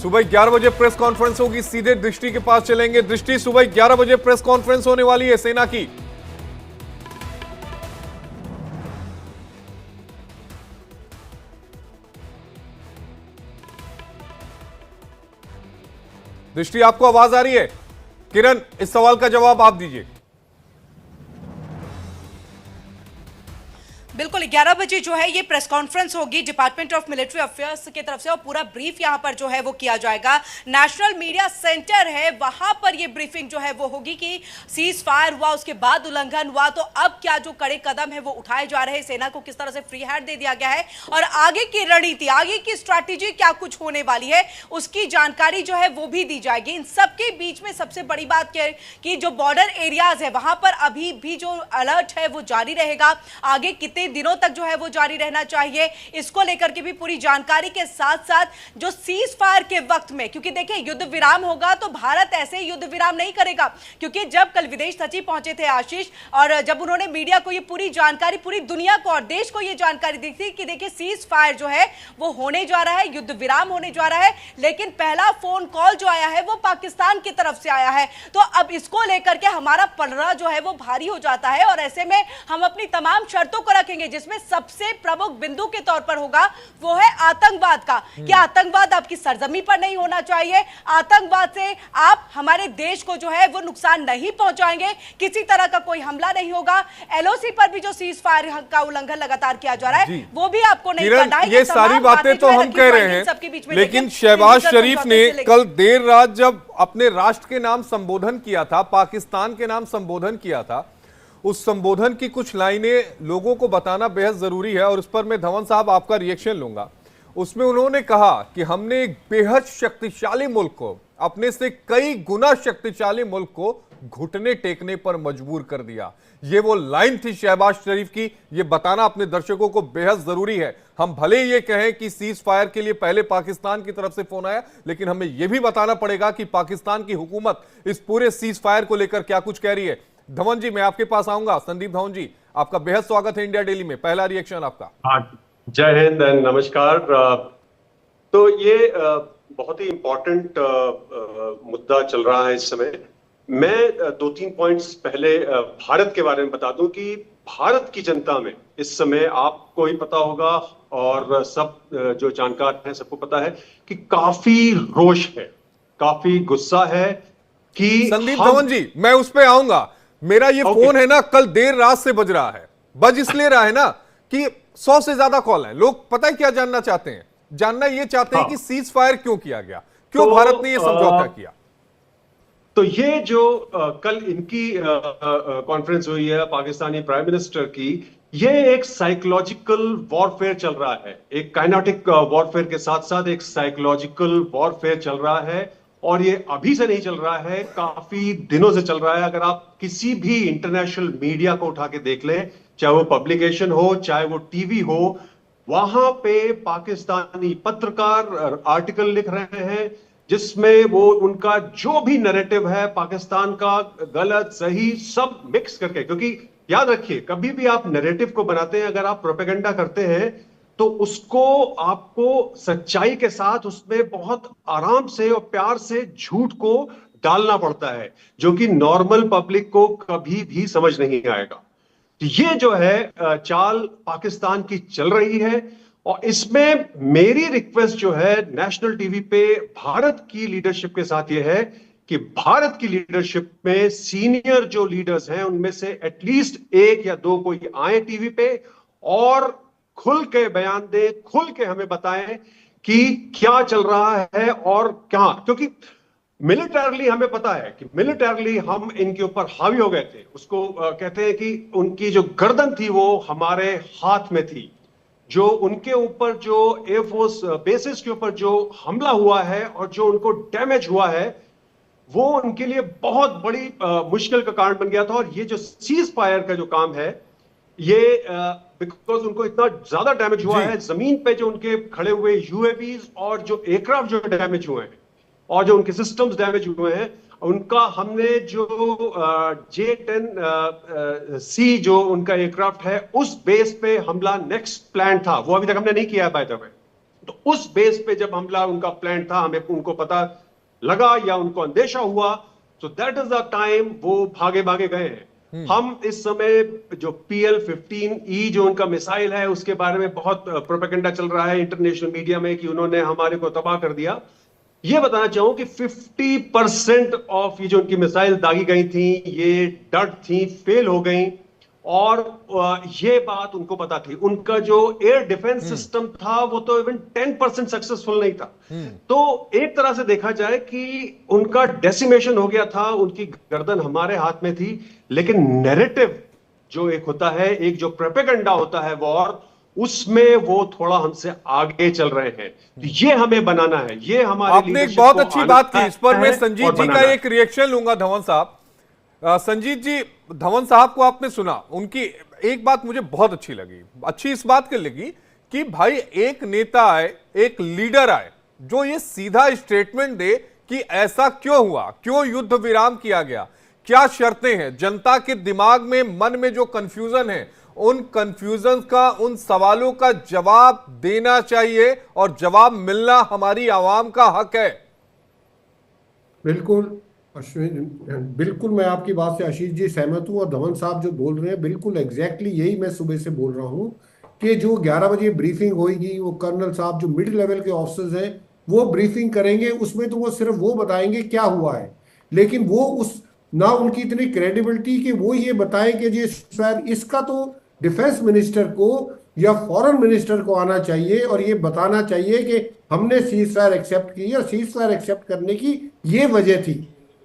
सुबह 11 बजे press conference होगी, सीधे दृष्टि के पास चलेंगे। दृष्टि, सुबह 11 बजे प्रेस कॉन्फ्रेंस होने वाली है सेना की। दृष्टि, आपको आवाज आ रही है? किरण, इस सवाल का जवाब आप दीजिए। बिल्कुल 11 बजे जो है ये प्रेस कॉन्फ्रेंस होगी डिपार्टमेंट ऑफ मिलिट्री अफेयर्स की तरफ से और पूरा ब्रीफ यहां पर जो है वो किया जाएगा। नेशनल मीडिया सेंटर है, वहां पर ये ब्रीफिंग जो है वो होगी कि सीज फायर हुआ, उसके बाद उल्लंघन हुआ, तो अब क्या जो कड़े कदम है वो उठाए जा रहे हैं, सेना को किस तरह से फ्री हैंड दे दिया गया है और आगे की रणनीति, आगे की स्ट्रैटेजी क्या कुछ होने वाली है, उसकी जानकारी जो है वो भी दी जाएगी। इन सबके बीच में सबसे बड़ी बात क्या है कि जो बॉर्डर एरियाज है वहां पर अभी भी जो अलर्ट है वो जारी रहेगा। आगे कितने दिनों तक जो है वो जारी रहना चाहिए, इसको लेकर के भी पूरी जानकारी के साथ साथ जो सीज फायर के वक्त में, क्योंकि देखिए युद्ध विराम होगा तो भारत ऐसे युद्ध विराम नहीं करेगा, क्योंकि जब कल विदेश सचिव पहुंचे थे आशीष, और जब उन्होंने मीडिया को ये पूरी जानकारी, पूरी दुनिया को और देश को ये जानकारी दी थी कि देखिए सीज फायर जो है वो होने जा रहा है, युद्ध विराम होने जा रहा है, लेकिन पहला फोन कॉल जो आया है वो पाकिस्तान की तरफ से आया है। तो अब इसको लेकर के हमारा पलड़ा जो है वो भारी हो जाता है और ऐसे में हम अपनी तमाम शर्तों को रखेंगे, जिसमें सबसे प्रमुख बिंदु के तौर पर होगा वो है आतंकवाद का, कि आतंकवाद आपकी सरजमी पर नहीं होना चाहिए, आतंकवाद से आप हमारे देश को जो है वो नुकसान नहीं पहुंचाएंगे, किसी तरह का कोई हमला नहीं होगा। एलओसी पर भी जो सीज फायर का उल्लंघन लगातार किया जा रहा है वो भी आपको नहीं करना है। ये सारी बातें तो हम कह रहे हैं, लेकिन शहबाज शरीफ ने कल देर रात जब अपने राष्ट्र के नाम संबोधन किया था, पाकिस्तान के नाम संबोधन किया था, उस संबोधन की कुछ लाइनें लोगों को बताना बेहद जरूरी है और उस पर मैं धवन साहब आपका रिएक्शन लूंगा। उसमें उन्होंने कहा कि हमने एक बेहद शक्तिशाली मुल्क को, अपने से कई गुना शक्तिशाली मुल्क को घुटने टेकने पर मजबूर कर दिया। ये वो लाइन थी शहबाज शरीफ की, ये बताना अपने दर्शकों को बेहद जरूरी है। हम भले ये कहें कि सीज फायर के लिए पहले पाकिस्तान की तरफ से फोन आया, लेकिन हमें यह भी बताना पड़ेगा कि पाकिस्तान की हुकूमत इस पूरे सीज फायर को लेकर क्या कुछ कह रही है। धवन जी, मैं आपके पास आऊंगा। संदीप धवन जी, आपका बेहद स्वागत है इंडिया डेली में। पहला रिएक्शन आपका। जय हिंद, नमस्कार। तो ये बहुत ही इंपॉर्टेंट मुद्दा चल रहा है इस समय। मैं 2-3 पॉइंट्स पहले भारत के बारे में बता दूं कि भारत की जनता में इस समय, आपको ही पता होगा और सब जो जानकार हैं सबको पता है कि काफी रोष है, काफी गुस्सा है कि संदीप धवन जी, मैं उस पे आऊंगा। मेरा ये फोन है ना, कल देर रात से बज रहा है। बज इसलिए रहा है ना कि 100 से ज्यादा कॉल है। लोग पता है क्या जानना चाहते हैं? जानना ये चाहते हैं कि सीज फायर क्यों किया गया, क्यों भारत ने ये समझौता किया। तो ये जो कल इनकी कॉन्फ्रेंस हुई है पाकिस्तानी प्राइम मिनिस्टर की, ये एक साइकोलॉजिकल वॉरफेयर चल रहा है। एक काइनेटिक वॉरफेयर के साथ साथ एक साइकोलॉजिकल वॉरफेयर चल रहा है, और ये अभी से नहीं चल रहा है, काफी दिनों से चल रहा है। अगर आप किसी भी इंटरनेशनल मीडिया को उठा के देख लें, चाहे वो पब्लिकेशन हो, चाहे वो टीवी हो, वहां पे पाकिस्तानी पत्रकार आर्टिकल लिख रहे हैं जिसमें वो उनका जो भी नैरेटिव है पाकिस्तान का, गलत सही सब मिक्स करके, क्योंकि याद रखिए कभी भी आप नैरेटिव को बनाते हैं, अगर आप प्रोपेगेंडा करते हैं तो उसको आपको सच्चाई के साथ उसमें बहुत आराम से और प्यार से झूठ को डालना पड़ता है, जो कि नॉर्मल पब्लिक को कभी भी समझ नहीं आएगा। तो ये जो है चाल पाकिस्तान की चल रही है, और इसमें मेरी रिक्वेस्ट जो है नेशनल टीवी पे भारत की लीडरशिप के साथ ये है कि भारत की लीडरशिप में सीनियर जो लीडर्स हैं उनमें से एटलीस्ट 1 या 2 कोई आए टीवी पे और खुल के बयान दे, खुल के हमें बताएं कि क्या चल रहा है और क्या, क्योंकि मिलिटरली हमें पता है कि मिलिटरली हम इनके ऊपर हावी हो गए थे। उसको कहते हैं कि उनकी जो गर्दन थी वो हमारे हाथ में थी। जो उनके ऊपर जो एयरफोर्स बेसिस के ऊपर जो हमला हुआ है और जो उनको डैमेज हुआ है, वो उनके लिए बहुत बड़ी मुश्किल का कारण बन गया था। और ये जो सीज फायर का जो काम है, ये बिकॉज उनको इतना ज्यादा डैमेज हुआ है, जमीन पे जो उनके खड़े हुए यूएवीज और जो एयरक्राफ्ट जो डैमेज हुए हैं और जो उनके सिस्टम्स डैमेज हुए हैं, उनका हमने जो J-10C जो उनका एयरक्राफ्ट है, उस बेस पे हमला नेक्स्ट प्लान था, वो अभी तक हमने नहीं किया बाय द वे। तो उस बेस पे जब हमला उनका प्लान था, हमें उनको पता लगा या उनको अंदेशा हुआ, तो दैट इज द टाइम वो भागे भागे गए हैं। हम इस समय जो PL-15E जो उनका मिसाइल है उसके बारे में बहुत प्रोपेगेंडा चल रहा है इंटरनेशनल मीडिया में कि उन्होंने हमारे को तबाह कर दिया। ये बताना चाहूं कि 50% ऑफ ये जो उनकी मिसाइल दागी गई थी, ये डट थी, फेल हो गई, और ये बात उनको पता थी। उनका जो एयर डिफेंस सिस्टम था वो तो इवन 10% सक्सेसफुल नहीं था। तो एक तरह से देखा जाए कि उनका डेसिमेशन हो गया था, उनकी गर्दन हमारे हाथ में थी। लेकिन नैरेटिव जो एक होता है, एक जो प्रोपेगेंडा होता है वॉर, उसमें वो थोड़ा हमसे आगे चल रहे हैं। तो ये हमें बनाना है, ये हमारे आपने एक बहुत अच्छी बात की। इस पर मैं संजीत जी का एक रिएक्शन लूंगा। धवन साहब, संजीत जी, धवन साहब को आपने सुना, उनकी एक बात मुझे बहुत अच्छी लगी। अच्छी इस बात के लगी कि भाई एक नेता आए, एक लीडर आए जो ये सीधा स्टेटमेंट दे कि ऐसा क्यों हुआ, क्यों युद्ध विराम किया गया, क्या शर्तें हैं। जनता के दिमाग में, मन में जो कंफ्यूजन है, उन कंफ्यूजन का, उन सवालों का जवाब देना चाहिए, और जवाब मिलना हमारी आवाम का हक है। बिल्कुल अश्विन, बिल्कुल मैं आपकी बात से आशीष जी सहमत हूँ। और धवन साहब जो बोल रहे हैं बिल्कुल एग्जैक्टली यही मैं सुबह से बोल रहा हूँ कि जो 11 बजे ब्रीफिंग होगी, वो कर्नल साहब जो मिड लेवल के ऑफिसर्स हैं वो ब्रीफिंग करेंगे। उसमें तो वो सिर्फ वो बताएंगे क्या हुआ है, लेकिन वो उस ना उनकी इतनी क्रेडिबिलिटी कि वो ये बताएं कि जी सर, इसका तो डिफेंस मिनिस्टर को या फॉरेन मिनिस्टर को आना चाहिए और ये बताना चाहिए कि हमने सीज फायर एक्सेप्ट की, और सीज फायर एक्सेप्ट करने की ये वजह थी।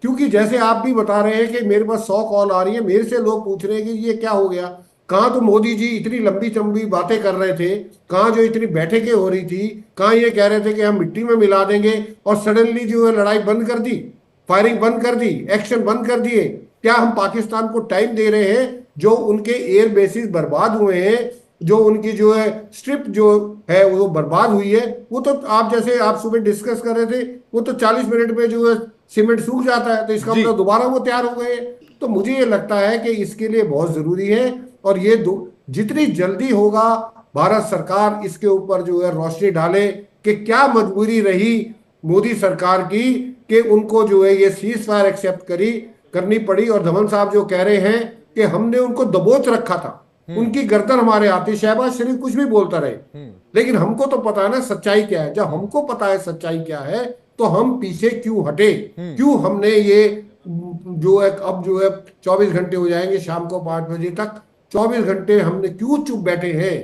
क्योंकि जैसे आप भी बता रहे हैं कि मेरे पास 100 कॉल आ रही है, मेरे से लोग पूछ रहे हैं कि ये क्या हो गया, कहाँ तो मोदी जी इतनी लंबी चंबी बातें कर रहे थे, कहाँ जो इतनी बैठकें हो रही थी, कहाँ ये कह रहे थे कि हम मिट्टी में मिला देंगे, और सडनली जो है लड़ाई बंद कर दी, फायरिंग बंद कर दी, एक्शन बंद कर दिए। क्या हम पाकिस्तान को टाइम दे रहे हैं? जो उनके एयर बेसिस बर्बाद हुए हैं, जो उनकी जो है स्ट्रिप जो है वो बर्बाद हुई है, वो तो आप जैसे आप सुबह डिस्कस कर रहे थे, वो तो 40 मिनट में जो है सीमेंट सूख जाता है, तो इसका मतलब दोबारा वो तैयार हो गए। तो मुझे ये लगता है कि इसके लिए बहुत जरूरी है, और ये जितनी जल्दी होगा भारत सरकार इसके ऊपर जो है रोशनी डाले कि क्या मजबूरी रही मोदी सरकार की कि उनको जो है ये सीज फायर एक्सेप्ट करनी पड़ी। और धवन साहब जो कह रहे हैं कि हमने उनको दबोच रखा था, उनकी गर्दन हमारे आती। शहबाज शरीफ कुछ भी बोलता रहे, लेकिन हमको तो पता है ना सच्चाई क्या है। जब हमको पता है सच्चाई क्या है, तो हम पीछे क्यों हटे? क्यों हमने ये जो है अब जो है 24 घंटे हो जाएंगे शाम को 5 बजे तक, 24 घंटे हमने क्यों चुप बैठे हैं?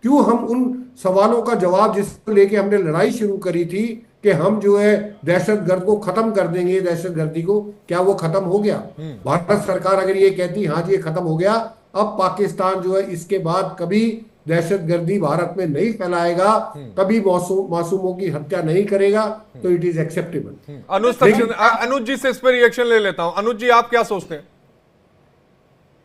क्यों हम उन सवालों का जवाब जिसको लेके हमने लड़ाई शुरू करी थी कि हम जो है दहशतगर्द को खत्म कर देंगे, दहशतगर्दी को, क्या वो खत्म हो गया? भारत सरकार अगर ये कहती हाँ जी ये खत्म हो गया, अब पाकिस्तान जो है इसके बाद कभी दहशतगर्दी भारत में नहीं फैलाएगा, कभी मासूमों की हत्या नहीं करेगा, तो इट इज एक्सेप्टेबल। अनुज जी से इस पर रिएक्शन ले लेता हूं। अनुज जी, आप क्या सोचते हैं?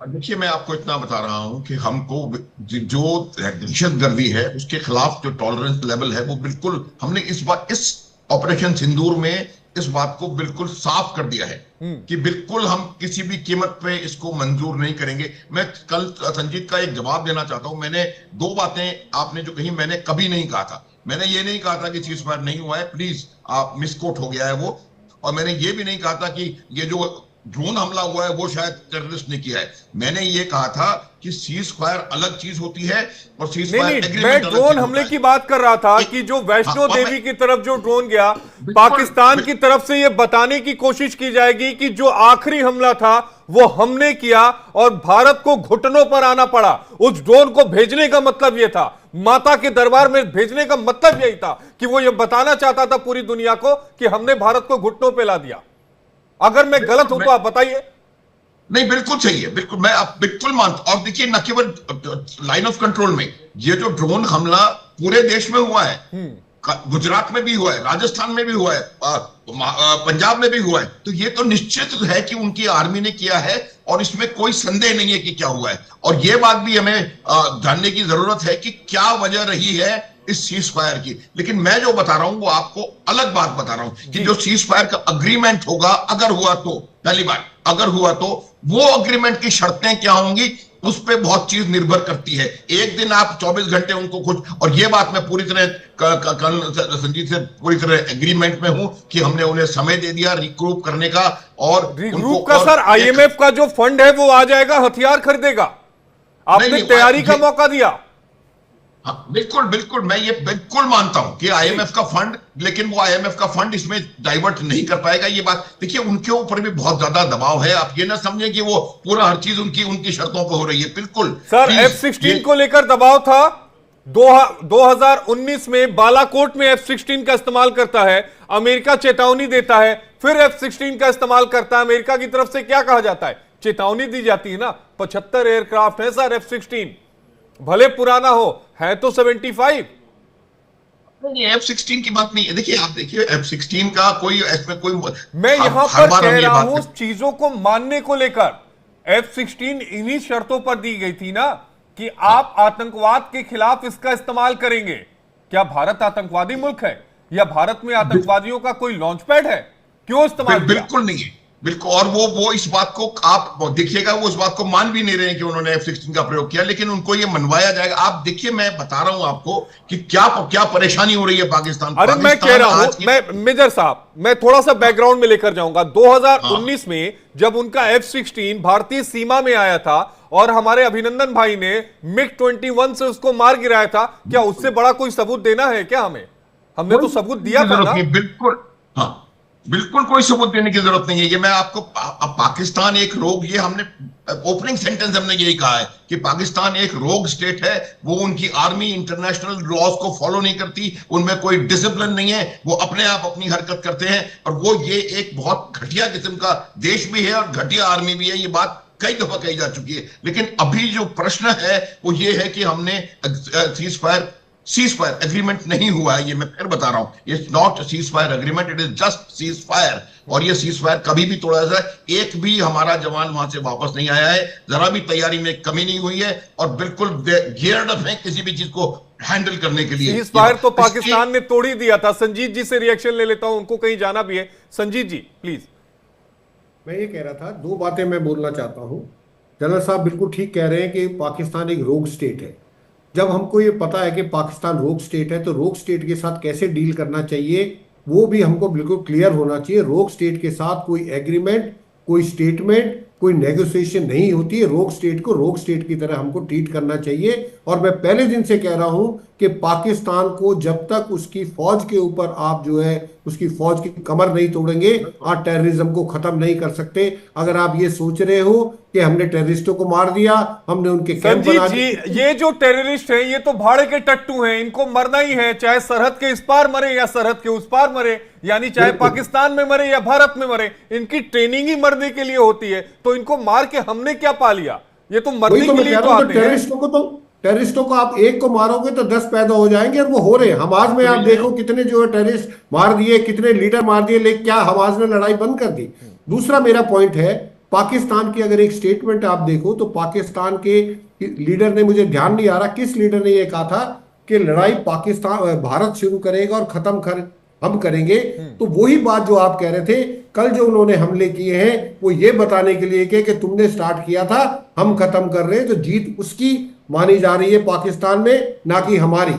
देखिए, मैं आपको इतना बता रहा हूं कि हमको जो दहशतगर्दी है उसके खिलाफ जो टॉलरेंस लेवल है वो बिल्कुल हमने इस ऑपरेशन सिंदूर में इस बात को बिल्कुल साफ कर दिया है कि बिल्कुल हम किसी भी कीमत पे इसको मंजूर नहीं करेंगे। मैं कल संजीत का एक जवाब देना चाहता हूं। मैंने 2 बातें आपने जो कही मैंने कभी नहीं कहा था। मैंने ये नहीं कहा था कि सीज फायर नहीं हुआ है, प्लीज आप मिसकोट हो गया है वो। और मैंने ये भी नहीं कहा था कि ये जो ड्रोन हमला हुआ है वो शायद टेररिस्ट ने किया है। मैंने ये कहा था कि सीज फायर अलग चीज होती है और सीज फायर एग्रीमेंट। मैं ड्रोन हमले की बात कर रहा था कि जो वैष्णो देवी की तरफ जो ड्रोन गया, पाकिस्तान की तरफ से ये बताने की कोशिश की जाएगी कि जो आखिरी हमला था वो हमने किया और भारत को घुटनों पर आना पड़ा। उस ड्रोन को भेजने का मतलब यह था, माता के दरबार में भेजने का मतलब यही था कि वो ये बताना चाहता था पूरी दुनिया को कि हमने भारत को घुटनों पे ला दिया। अगर मैं गलत हूं तो आप बताइए। नहीं, बिल्कुल सही है, बिल्कुल मैं आप बिल्कुल मानता। और देखिए, न केवल लाइन ऑफ कंट्रोल में ये जो ड्रोन हमला पूरे देश में हुआ है, गुजरात में भी हुआ है, राजस्थान में भी हुआ है, पंजाब में भी हुआ है, तो ये तो निश्चित है कि उनकी आर्मी ने किया है और इसमें कोई संदेह नहीं है कि क्या हुआ है। और ये बात भी हमें जानने की जरूरत है कि क्या वजह रही है इस सीज फायर की। लेकिन मैं जो बता रहा हूं वो आपको अलग बात बता रहा हूं कि जो सीज फायर का अग्रीमेंट होगा, अगर हुआ तो, पहली बात अगर हुआ तो वो अग्रीमेंट की शर्तें क्या होंगी उस पे बहुत चीज निर्भर करती है। एक दिन आप 24 घंटे उनको कुछ, और ये बात मैं पूरी तरह संजीत से पूरी तरह एग्रीमेंट में हूं कि हमने उन्हें समय दे दिया रिग्रुप करने का। और रिग्रुप का सर, आईएमएफ का जो फंड है वो आ जाएगा, हथियार खरीदेगा, आपने तैयारी का मौका दिया। हाँ, बिल्कुल बिल्कुल, मैं ये बिल्कुल मानता हूं कि आईएमएफ का फंड, लेकिन वो आईएमएफ का फंड इसमें डाइवर्ट नहीं कर पाएगा। ये बात देखिए, उनके ऊपर भी बहुत ज्यादा दबाव है। आप ये ना समझें कि वो पूरा हर चीज उनकी शर्तों पर हो रही है। बिल्कुल सर, F-16 को लेकर दबाव था। 2019 में बालाकोट में F-16 का इस्तेमाल करता है, अमेरिका चेतावनी देता है, फिर F-16 का इस्तेमाल करता है। अमेरिका की तरफ से क्या कहा जाता है? चेतावनी दी जाती है ना। 75 एयरक्राफ्ट है सर F-16, भले पुराना हो, है तो 75। नहीं, F-16 की बात नहीं है। देखिए, आप देखिए F-16 का कोई इसमें कोई, मैं यहां पर कह रहा हूं चीजों को मानने को लेकर। F-16 इन्हीं शर्तों पर दी गई थी ना कि आप आतंकवाद के खिलाफ इसका इस्तेमाल करेंगे। क्या भारत आतंकवादी मुल्क है या भारत में आतंकवादियों का कोई लॉन्च पैड है? क्यों इस्तेमाल किया? बिल्कुल नहीं है, बिल्कुल। और वो इस बात को आप देखिएगा, वो इस बात को मान भी नहीं रहे हैं कि उन्होंने F-16 का प्रयोग किया, लेकिन उनको ये मनवाया जाएगा। आप देखिए, मैं बता रहा हूं आपको कि क्या परेशानी हो रही है पाकिस्तान। अरे मैं कह रहा हूं, मैं मेजर साहब, मैं थोड़ा सा बैकग्राउंड में लेकर जाऊंगा। 2019 में जब उनका F-16 भारतीय सीमा में आया था और हमारे अभिनंदन भाई ने MiG-21 से उसको मार गिराया था, क्या उससे बड़ा कोई सबूत देना है क्या हमें? हमने तो सबूत दिया था ना। बिल्कुल, हाँ, बिल्कुल कोई सबूत देने की जरूरत नहीं है। ये मैं आपको पाकिस्तान एक रोग, ये हमने ओपनिंग सेंटेंस हमने यही कहा है कि पाकिस्तान एक रोग स्टेट है। वो उनकी आर्मी इंटरनेशनल लॉज को फॉलो नहीं करती, उनमें कोई डिसिप्लिन नहीं है, वो अपने आप अपनी हरकत करते हैं। और वो ये एक बहुत घटिया किस्म का देश भी है और घटिया आर्मी भी है। ये बात कई दफा कही जा चुकी है। लेकिन अभी जो प्रश्न है वो ये है कि हमने सीज फायर एग्रीमेंट नहीं हुआ है। ये मैं फिर बता रहा हूं, it's not cease fire agreement, it is just cease fire. और ये सीज फायर कभी भी तोड़ा जाए, एक भी हमारा जवान वहां से वापस नहीं आया है, जरा भी तैयारी में कमी नहीं हुई है, और बिल्कुल गियर्ड अप है किसी भी चीज को हैंडल करने के लिए। सीज फायर तो पाकिस्तान ने तोड़ ही दिया था। संजीत जी से रिएक्शन ले लेता हूं, उनको कहीं जाना भी है। संजीत जी प्लीज। मैं ये कह रहा था, दो बातें मैं बोलना चाहता हूं। जनरल साहब बिल्कुल ठीक कह रहे हैं कि पाकिस्तान एक रोग स्टेट है। जब हमको ये पता है कि पाकिस्तान रोग स्टेट है, तो रोग स्टेट के साथ कैसे डील करना चाहिए वो भी हमको बिल्कुल क्लियर होना चाहिए। रोग स्टेट के साथ कोई एग्रीमेंट, कोई स्टेटमेंट, कोई नेगोशिएशन नहीं होती है। रोग स्टेट को रोग स्टेट की तरह हमको ट्रीट करना चाहिए। और मैं पहले दिन से कह रहा हूं कि पाकिस्तान को जब तक उसकी फौज के ऊपर आप जो है उसकी फौज की कमर नहीं तोड़ेंगे, आप टेररिज्म को खत्म नहीं कर सकते। अगर आप ये सोच रहे हो कि हमने टेररिस्टों को मार दिया, हमने उनके कैंप बना दिए। ये जो टेररिस्ट हैं ये तो भाड़े के टट्टू हैं, इनको मरना ही है, चाहे सरहद के इस पार मरे या सरहद के उस पार मरे, यानी चाहे पाकिस्तान में मरे या भारत में मरे, इनकी ट्रेनिंग ही मरने के लिए होती है। तो इनको मार के हमने क्या पा लिया? ये तो मरने के लिए तो आते हैं। टेररिस्टों को आप एक को मारोगे तो 10 पैदा हो जाएंगे, और वो हो रहे हैं। हमास में आप देखो कितने जो है टेररिस्ट मार दिए, कितने लीडर मार दिए, लेकिन क्या हमास ने लड़ाई बंद कर दी? दूसरा मेरा पॉइंट है, पाकिस्तान की अगर एक स्टेटमेंट आप देखो तो पाकिस्तान के लीडर ने, मुझे ध्यान नहीं आ रहा किस लीडर ने यह कहा था कि लड़ाई पाकिस्तान भारत शुरू करेगा और खत्म हम करेंगे। तो वही बात जो आप कह रहे थे, कल जो उन्होंने हमले किए हैं वो ये बताने के लिए कि तुमने स्टार्ट किया था, हम खत्म कर रहे हैं। तो जीत उसकी मानी जा रही है पाकिस्तान में, ना कि हमारी।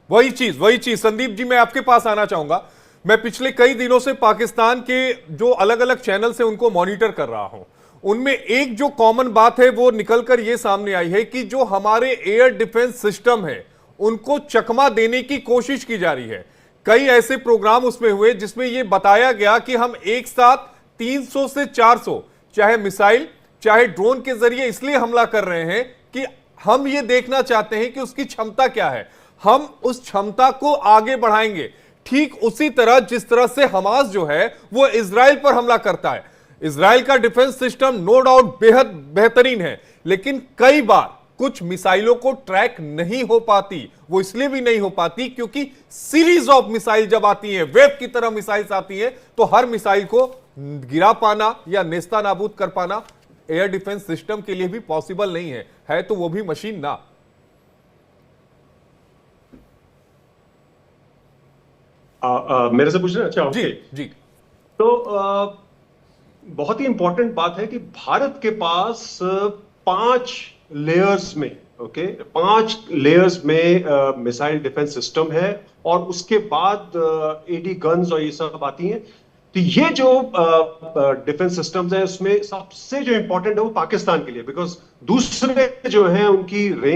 वही चीज संदीप जी, मैं आपके पास आना चाहूंगा। मैं पिछले कई दिनों से पाकिस्तान के जो अलग अलग चैनल से उनको मॉनिटर कर रहा हूं। उनमें एक जो कॉमन बात है वो निकलकर ये सामने आई है कि जो हमारे एयर डिफेंस सिस्टम है उनको चकमा देने की कोशिश की जा रही है। कई ऐसे प्रोग्राम उसमें हुए जिसमें यह बताया गया कि हम एक साथ 300 से 400 चाहे मिसाइल चाहे ड्रोन के जरिए इसलिए हमला कर रहे हैं कि हम ये देखना चाहते हैं कि उसकी क्षमता क्या है, हम उस क्षमता को आगे बढ़ाएंगे। ठीक उसी तरह जिस तरह से हमास जो है वो इजराइल पर हमला करता है। इजराइल का डिफेंस सिस्टम नो डाउट बेहद बेहतरीन है, लेकिन कई बार कुछ मिसाइलों को ट्रैक नहीं हो पाती। वो इसलिए भी नहीं हो पाती क्योंकि सीरीज ऑफ मिसाइल जब आती है, वेव की तरह मिसाइल्स आती है, तो हर मिसाइल को गिरा पाना या नेस्ता नाबूद कर पाना एयर डिफेंस सिस्टम के लिए भी पॉसिबल नहीं है तो वो भी मशीन ना। मेरे से पूछ रहे हैं? अच्छा, जी जी। तो बहुत ही इंपॉर्टेंट बात है कि भारत के पास 5 लेयर्स में, ओके, 5 लेयर्स में मिसाइल डिफेंस सिस्टम है, और उसके बाद एडी गन्स और ये सब आती हैं। तो ये जो डिफेंस सिस्टम्स है उसमें सबसे जो इंपॉर्टेंट है वो पाकिस्तान के लिए, बिकॉज दूसरे जो है उनकी रेंज